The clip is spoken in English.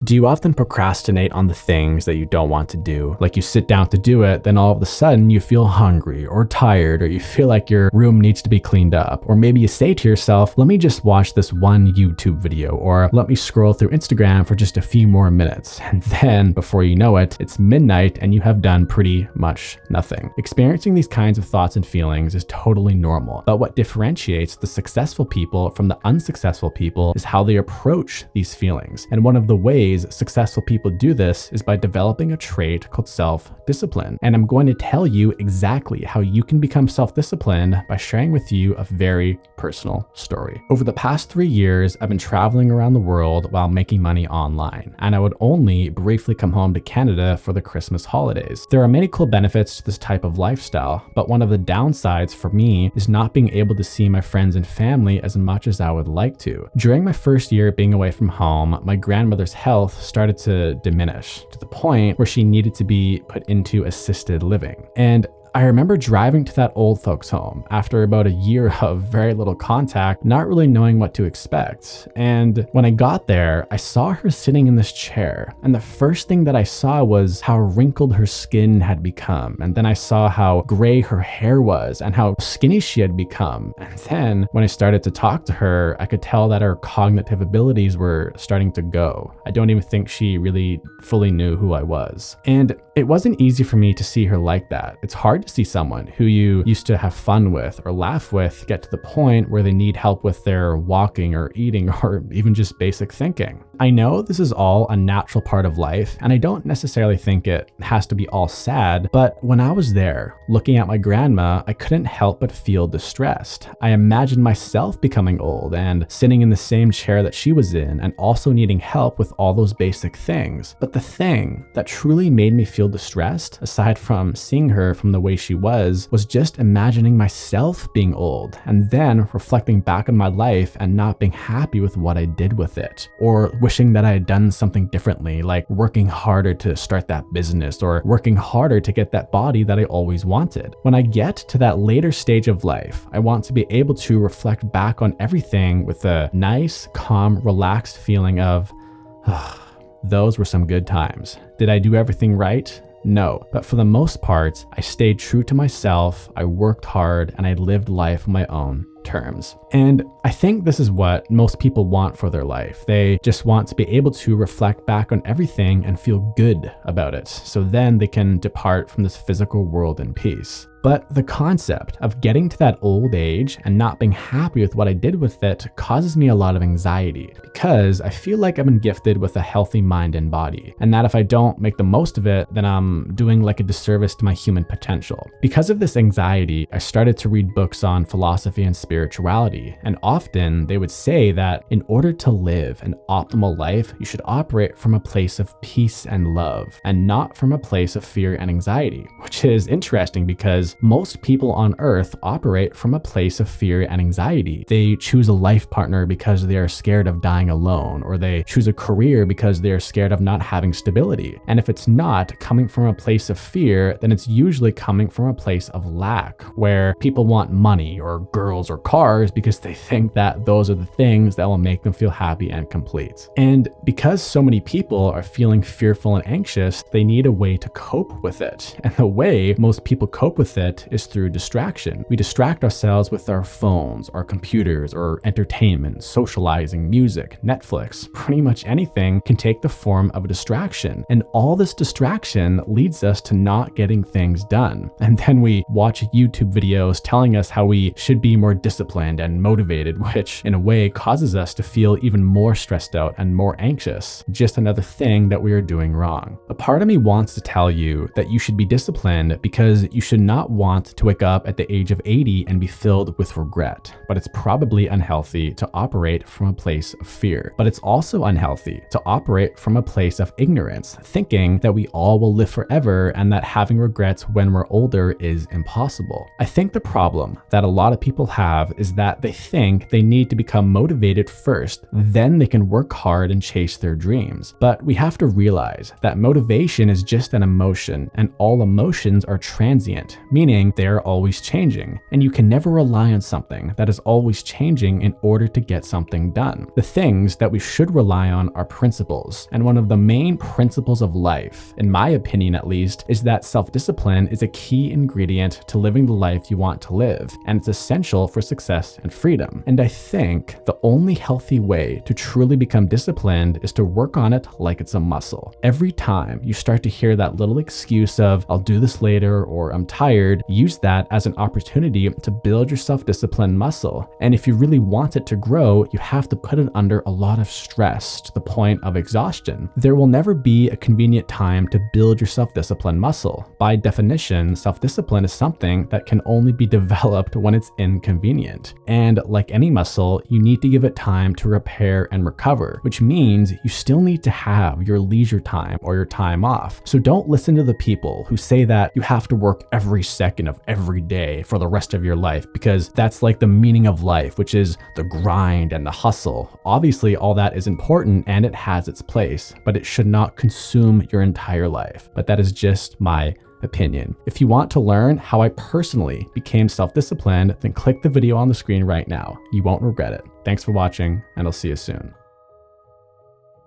Do you often procrastinate on the things that you don't want to do? Like you sit down to do it, then all of a sudden you feel hungry or tired, or you feel like your room needs to be cleaned up. Or maybe you say to yourself, let me just watch this one YouTube video, or let me scroll through Instagram for just a few more minutes. And then before you know it, it's midnight and you have done pretty much nothing. Experiencing these kinds of thoughts and feelings is totally normal. But what differentiates the successful people from the unsuccessful people is how they approach these feelings. And one of the ways successful people do this is by developing a trait called self-discipline. And I'm going to tell you exactly how you can become self-disciplined by sharing with you a very personal story. Over the past 3 years, I've been traveling around the world while making money online, and I would only briefly come home to Canada for the Christmas holidays. There are many cool benefits to this type of lifestyle, but one of the downsides for me is not being able to see my friends and family as much as I would like to. During my first year being away from home, my grandmother's health started to diminish to the point where she needed to be put into assisted living. And I remember driving to that old folks home after about a year of very little contact, not really knowing what to expect. And when I got there, I saw her sitting in this chair. And the first thing that I saw was how wrinkled her skin had become. And then I saw how gray her hair was and how skinny she had become. And then when I started to talk to her, I could tell that her cognitive abilities were starting to go. I don't even think she really fully knew who I was. And it wasn't easy for me to see her like that. It's hard to see someone who you used to have fun with or laugh with get to the point where they need help with their walking or eating or even just basic thinking. I know this is all a natural part of life, and I don't necessarily think it has to be all sad, but when I was there looking at my grandma, I couldn't help but feel distressed. I imagined myself becoming old and sitting in the same chair that she was in and also needing help with all those basic things. But the thing that truly made me feel distressed, aside from seeing her from the way she was just imagining myself being old and then reflecting back on my life and not being happy with what I did with it, or wishing that I had done something differently, like working harder to start that business or working harder to get that body that I always wanted. When I get to that later stage of life, I want to be able to reflect back on everything with a nice, calm, relaxed feeling of, those were some good times. Did I do everything right? No, but for the most part, I stayed true to myself, I worked hard, and I lived life on my own terms. And I think this is what most people want for their life. They just want to be able to reflect back on everything and feel good about it, so then they can depart from this physical world in peace. But the concept of getting to that old age and not being happy with what I did with it causes me a lot of anxiety, because I feel like I've been gifted with a healthy mind and body, and that if I don't make the most of it, then I'm doing like a disservice to my human potential. Because of this anxiety, I started to read books on philosophy and spirituality, and often they would say that in order to live an optimal life, you should operate from a place of peace and love, and not from a place of fear and anxiety, which is interesting because most people on earth operate from a place of fear and anxiety. They choose a life partner because they are scared of dying alone, or they choose a career because they are scared of not having stability. And if it's not coming from a place of fear, then it's usually coming from a place of lack, where people want money or girls or cars because they think that those are the things that will make them feel happy and complete. And because so many people are feeling fearful and anxious, they need a way to cope with it. And the way most people cope with it is through distraction. We distract ourselves with our phones, our computers, or entertainment, socializing, music, Netflix. Pretty much anything can take the form of a distraction. And all this distraction leads us to not getting things done. And then we watch YouTube videos telling us how we should be more disciplined and motivated, which in a way causes us to feel even more stressed out and more anxious. Just another thing that we are doing wrong. A part of me wants to tell you that you should be disciplined because you should not want to wake up at the age of 80 and be filled with regret, but it's probably unhealthy to operate from a place of fear. But it's also unhealthy to operate from a place of ignorance, thinking that we all will live forever and that having regrets when we're older is impossible. I think the problem that a lot of people have is that they think they need to become motivated first, then they can work hard and chase their dreams. But we have to realize that motivation is just an emotion, and all emotions are transient, meaning they're always changing, and you can never rely on something that is always changing in order to get something done. The things that we should rely on are principles, and one of the main principles of life, in my opinion at least, is that self-discipline is a key ingredient to living the life you want to live, and it's essential for success and freedom. And I think the only healthy way to truly become disciplined is to work on it like it's a muscle. Every time you start to hear that little excuse of, I'll do this later, or I'm tired, use that as an opportunity to build your self-discipline muscle. And if you really want it to grow, you have to put it under a lot of stress to the point of exhaustion. There will never be a convenient time to build your self-discipline muscle. By definition, self-discipline is something that can only be developed when it's inconvenient. And like any muscle, you need to give it time to repair and recover, which means you still need to have your leisure time or your time off. So don't listen to the people who say that you have to work every second of every day for the rest of your life, because that's like the meaning of life, which is the grind and the hustle. Obviously, all that is important and it has its place, but it should not consume your entire life. But that is just my opinion. If you want to learn how I personally became self-disciplined, then click the video on the screen right now. You won't regret it. Thanks for watching, and I'll see you soon.